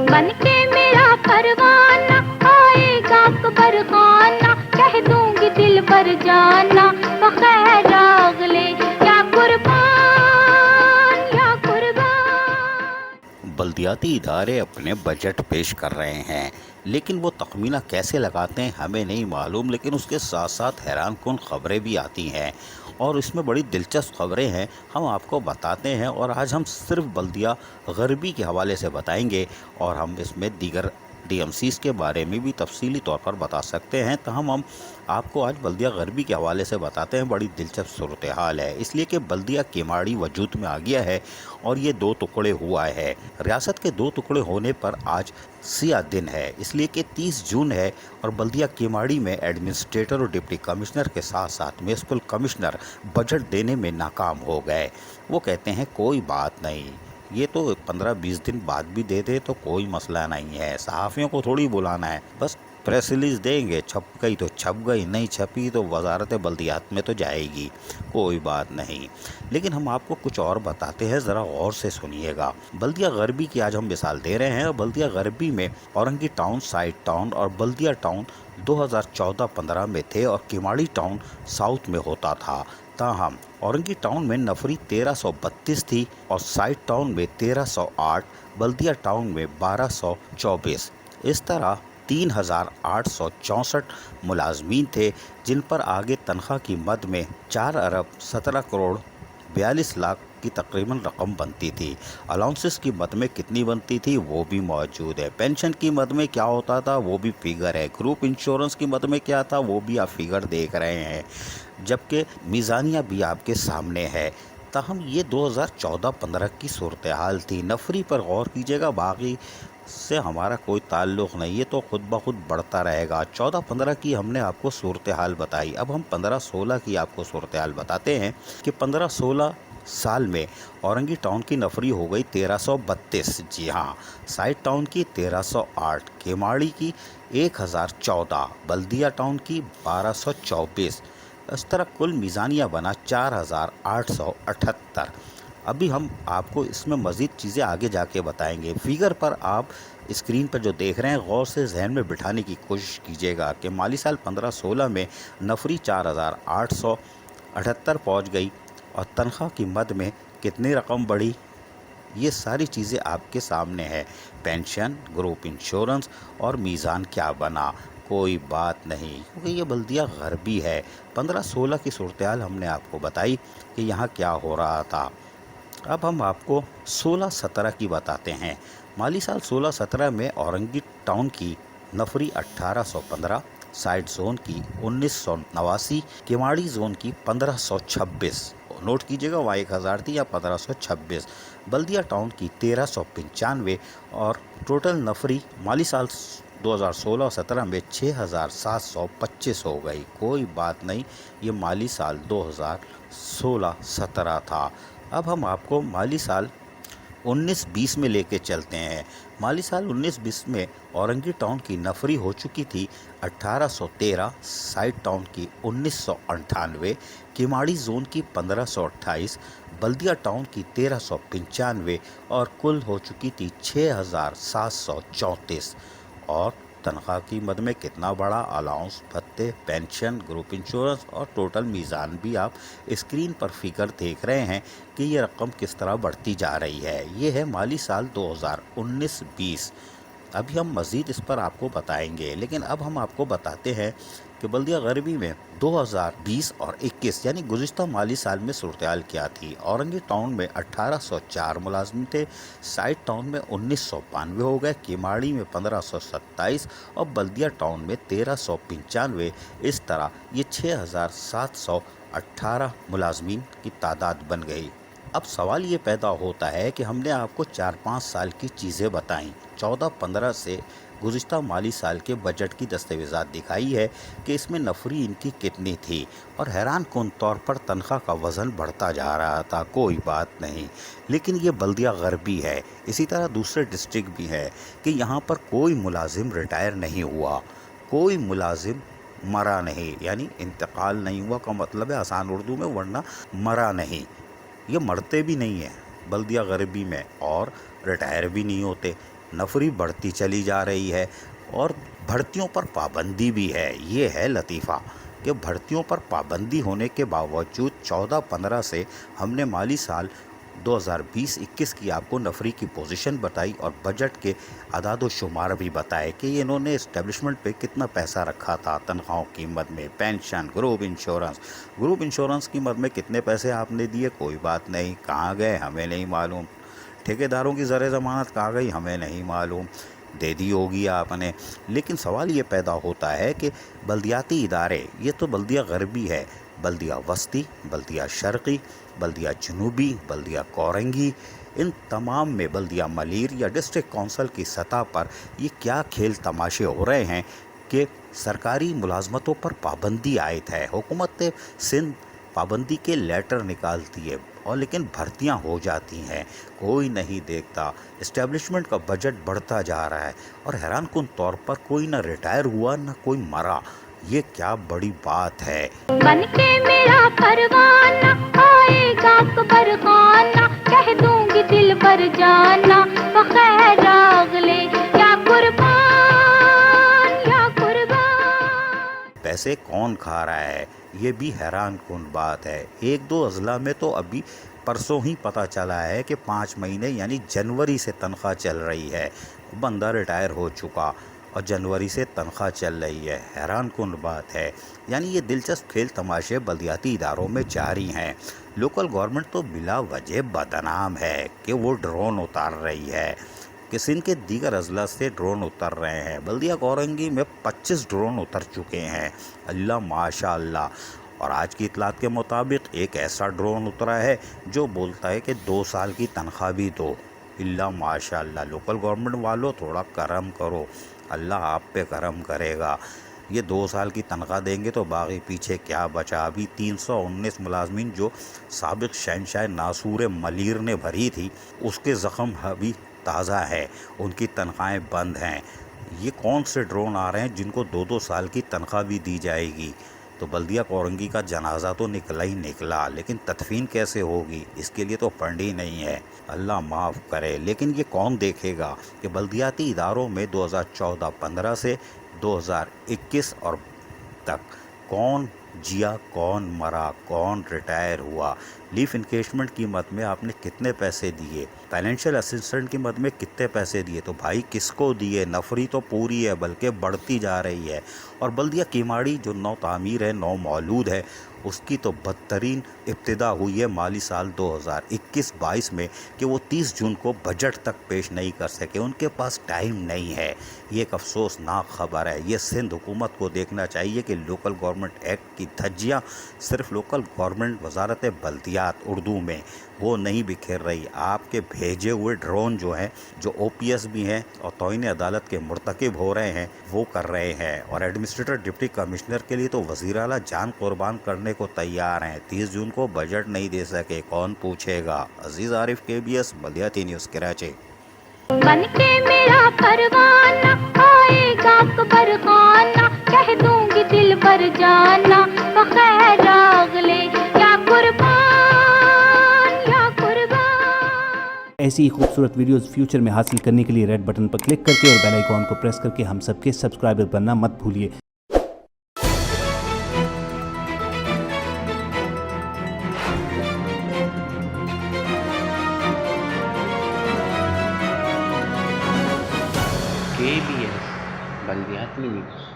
बन के मेरा परवाना आएगा कबर खाना, कह दूंगी दिल पर जाना बखैर अगले या कुर्बान या कुर्बान। बल्दियाती इदारे अपने बजट पेश कर रहे हैं, लेकिन वो तखमीना कैसे लगाते हैं हमें नहीं मालूम, लेकिन उसके साथ साथ हैरान कुन खबरें भी आती हैं और इसमें बड़ी दिलचस्प खबरें हैं, हम आपको बताते हैं। और आज हम सिर्फ बल्दिया गरबी के हवाले से बताएंगे और हम इसमें दीगर DMCs के बारे में भी तफसीली तौर पर बता सकते हैं। तो हम आपको आज बल्दिया गरबी के हवाले से बताते हैं। बड़ी दिलचस्प सूरत हाल है, इसलिए कि बल्दिया केमाड़ी वजूद में आ गया है और ये 2 टुकड़े हुआ है। रियासत के 2 टुकड़े होने पर आज सियाह दिन है, इसलिए कि 30 जून है और बल्दिया केमाड़ी में एडमिनिस्ट्रेटर और डिप्टी कमिश्नर के साथ साथ म्युनिसिपल कमिश्नर बजट देने में नाकाम हो गए। वो कहते हैं कोई बात नहीं, ये तो 15-20 दिन बाद भी दे दे तो कोई मसला नहीं है, सहाफ़ियों को थोड़ी बुलाना है, बस प्रेस रिलीज़ देंगे, छप गई तो छप गई, नहीं छपी तो वजारत बल्दियात में तो जाएगी, कोई बात नहीं। लेकिन हम आपको कुछ और बताते हैं, ज़रा गौर से सुनिएगा। बल्दिया गरबी की आज हम मिसाल दे रहे हैं और बल्दिया गरबी में औरंगी टाउन, साइड टाउन और बल्दिया टाउन 2014-15 में थे और केमाड़ी टाउन साउथ में होता था। ताहम औरंगी टाउन में नफरी 1332 थी और साइड टाउन में 1308, बल्दिया टाउन में 1224। इस तरह 3864 मुलाजमीन थे, जिन पर आगे तनख्वाह की मद में 4 अरब 17 करोड़ 42 लाख की तकरीबन रकम बनती थी। अलाउंसेस की मद में कितनी बनती थी वो भी मौजूद है। पेंशन की मद में क्या होता था वो भी फिगर है। ग्रुप इंश्योरेंस की मद में क्या था वो भी आप फिगर देख रहे हैं, जबकि मीज़ानिया भी आपके सामने है। ताहम ये 2014-15 की सूरत हाल थी। नफरी पर गौर कीजिएगा, बाकी से हमारा कोई ताल्लुक़ नहीं, ये तो खुद ब खुद बढ़ता रहेगा। 14-15 की हमने आपको सूरत हाल बताई, अब हम 15-16 की आपको सूरत हाल बताते हैं कि 15-16 साल में औरंगी टाउन की नफरी हो गई 1332, जी हाँ, साइड टाउन की 1308, केमाड़ी की 1014, बल्दिया टाउन की 1224। इस तरह कुल मीज़ानिया बना 4878। अभी हम आपको इसमें मज़ीद चीज़ें आगे जाके बताएंगे। फिगर पर आप स्क्रीन पर जो देख रहे हैं गौर से जहन में बिठाने की कोशिश कीजिएगा कि माली साल 15-16 में नफरी 4878 पहुँच गई और तनख्वाह की मद में कितनी रकम बढ़ी, ये सारी चीज़ें आपके सामने है। पेंशन, ग्रुप इंश्योरेंस और मीज़ान क्या बना, कोई बात नहीं, क्योंकि ये बल्दिया गरबी है। 15-16 की सूरत हाल हमने आपको बताई कि यहाँ क्या हो रहा था। अब हम आपको 16-17 की बताते हैं। माली साल 16-17 में औरंगी टाउन की नफरी 1815, साइड जोन की 1989, केमाड़ी जोन की 1526, नोट कीजिएगा वहाँ 1000 थी या 1526, बल्दिया टाउन की 1395 और टोटल नफरी माली साल 2016-17 में 6725 हो गई। कोई बात नहीं, ये माली साल 2016-17 था। अब हम आपको माली साल 19-20 में लेके चलते हैं। माली साल 19-20 में औरंगी टाउन की नफरी हो चुकी थी 1813, साइड टाउन की 1998, केमाड़ी जोन की 1528, बल्दिया टाउन की 1395 और कुल हो चुकी थी 6734। और तनख्वाह की मद में कितना बड़ा, अलाउंस, भत्ते, पेंशन, ग्रुप इंश्योरेंस और टोटल मीज़ान भी आप स्क्रीन पर फिगर देख रहे हैं कि ये रकम किस तरह बढ़ती जा रही है। ये है माली साल 2019-20। अभी हम मज़ीद इस पर आपको बताएंगे, लेकिन अब हम आपको बताते हैं कि बल्दिया गरबी में 2020 और 21 यानी गुज़िश्ता माली साल में सूरत हाल क्या थी। औरंगी टाउन में 1804 मुलाजिम थे, साइड टाउन में 1992 हो गए, केमाड़ी में 1527 और बल्दिया टाउन में 1395। इस तरह ये 6718 मुलाजमीन की तादाद बन गई। अब सवाल ये पैदा होता है कि हमने आपको 4-5 साल की चीज़ें बताईं, 14-15 से गुज़िश्ता माली साल के बजट की दस्तावेज़ात दिखाई है कि इसमें नफरी इनकी कितनी थी और हैरान कुन तौर पर तनख्वाह का वज़न बढ़ता जा रहा था। कोई बात नहीं, लेकिन ये बल्दिया गरबी है। इसी तरह दूसरे डिस्ट्रिक्ट भी है कि यहाँ पर कोई मुलाजिम रिटायर नहीं हुआ, कोई मुलाजिम मरा नहीं, यानी इंतकाल नहीं हुआ का मतलब है आसान उर्दू में, वरना मरा नहीं, ये मरते भी नहीं हैं बल्दिया गरबी में और रिटायर भी नहीं होते। نفری بڑھتی چلی جا رہی ہے اور بھرتیوں پر پابندی بھی ہے۔ یہ ہے لطیفہ کہ بھرتیوں پر پابندی ہونے کے باوجود 14-15 سے ہم نے مالی سال 2020-21 کی آپ کو نفری کی پوزیشن بتائی اور بجٹ کے اعداد و شمار بھی بتائے کہ انہوں نے اسٹیبلشمنٹ پہ کتنا پیسہ رکھا تھا، تنخواہوں کی مد میں، پینشن، گروپ انشورنس کی مد میں کتنے پیسے آپ نے دیے، کوئی بات نہیں، کہاں گئے ہمیں نہیں معلوم، ٹھیکیداروں کی زر ضمانت کہاں گئی ہمیں نہیں معلوم، دے دی ہوگی آپ نے۔ لیکن سوال یہ پیدا ہوتا ہے کہ بلدیاتی ادارے، یہ تو بلدیہ غربی ہے، بلدیہ وسطی، بلدیہ شرقی، بلدیہ جنوبی، بلدیہ کورنگی، ان تمام میں بلدیہ ملیر یا ڈسٹرکٹ کونسل کی سطح پر یہ کیا کھیل تماشے ہو رہے ہیں کہ سرکاری ملازمتوں پر پابندی عائد ہے۔ حکومت سندھ پابندی کے لیٹر نکالتی ہے اور لیکن بھرتیاں ہو جاتی ہیں، کوئی نہیں دیکھتا، اسٹیبلشمنٹ کا بجٹ بڑھتا جا رہا ہے اور حیران کن طور پر کوئی نہ ریٹائر ہوا نہ کوئی مرا۔ یہ کیا بڑی بات ہے۔ بن کے میرا پروانہ آئے گا اکبر خانہ، کہہ دوں گی دل بر جانا بخیر اگلے، یا قربان یا قربان۔ پیسے کون کھا رہا ہے، یہ بھی حیران کن بات ہے۔ 1-2 اضلاع میں تو ابھی پرسوں ہی پتہ چلا ہے کہ 5 مہینے یعنی جنوری سے تنخواہ چل رہی ہے، بندہ ریٹائر ہو چکا اور جنوری سے تنخواہ چل رہی ہے، حیران کن بات ہے۔ یعنی یہ دلچسپ کھیل تماشے بلدیاتی اداروں میں جاری ہیں۔ لوکل گورنمنٹ تو بلا وجہ بدنام ہے کہ وہ ڈرون اتار رہی ہے، کہ سندھ کے دیگر اضلاع سے ڈرون اتر رہے ہیں۔ بلدیہ کورنگی میں 25 ڈرون اتر چکے ہیں، اللہ ماشاء اللہ۔ اور آج کی اطلاعات کے مطابق ایک ایسا ڈرون اترا ہے جو بولتا ہے کہ 2 سال کی تنخواہ بھی دو، اللہ ماشاء اللہ۔ لوکل گورنمنٹ والوں تھوڑا کرم کرو، اللہ آپ پہ کرم کرے گا۔ یہ 2 سال کی تنخواہ دیں گے تو باقی پیچھے کیا بچا۔ ابھی 319 ملازمین جو سابق شہنشاہ ناصور ملیر نے بھری تھی، اس کے زخم ابھی تازہ ہے، ان کی تنخواہیں بند ہیں۔ یہ کون سے ڈرون آ رہے ہیں جن کو 2-2 سال کی تنخواہ بھی دی جائے گی؟ تو بلدیہ کورنگی کا جنازہ تو نکلا ہی نکلا، لیکن تدفین کیسے ہوگی اس کے لیے تو فنڈ ہی نہیں ہے، اللہ معاف کرے۔ لیکن یہ کون دیکھے گا کہ بلدیاتی اداروں میں 2014-15 سے 2021 اور تک کون جیا، کون مرا، کون ریٹائر ہوا، لیف انکیشمنٹ کی مد میں آپ نے کتنے پیسے دیے، فائنینشیل اسسٹنٹ کی مد میں کتنے پیسے دیے، تو بھائی کس کو دیے؟ نفری تو پوری ہے بلکہ بڑھتی جا رہی ہے۔ اور بلدیہ کیماڑی جو نو تعمیر ہے، نو مولود ہے، اس کی تو بدترین ابتدا ہوئی ہے مالی سال 2021-22 میں کہ وہ 30 جون کو بجٹ تک پیش نہیں کر سکے، ان کے پاس ٹائم نہیں ہے۔ یہ ایک افسوسناک خبر ہے۔ یہ سندھ حکومت کو دیکھنا چاہیے کہ لوکل گورنمنٹ ایکٹ کی دھجیاں صرف لوکل گورنمنٹ وزارت بلدیات اردو میں وہ نہیں بکھیر رہی، آپ کے بھیجے ہوئے ڈرون جو ہیں، جو او پی ایس بھی ہیں اور توہین عدالت کے مرتکب ہو رہے ہیں، وہ کر رہے ہیں۔ اور ایڈمنسٹریٹر ڈپٹی کمشنر کے لیے تو وزیر اعلیٰ جان قربان کرنے کو تیار ہیں، 30 جون کو بجٹ نہیں دے سکے، کون پوچھے گا؟ عزیز عارف KBS بلدیاتی نیوز کراچی۔ بن کے میرا پروانہ آئے گا اکبر خانہ، کہہ دوں گی دل بر جانا بخیر اگلے، یا قربان یا قربان۔ ایسی ہی خوبصورت ویڈیوز فیوچر میں حاصل کرنے کے لیے ریڈ بٹن پر کلک کر کے اور بیل آئیکن کو پریس کر کے ہم سب کے سبسکرائبر بننا مت بھولیے۔ KBS بلدیاتی نیوز۔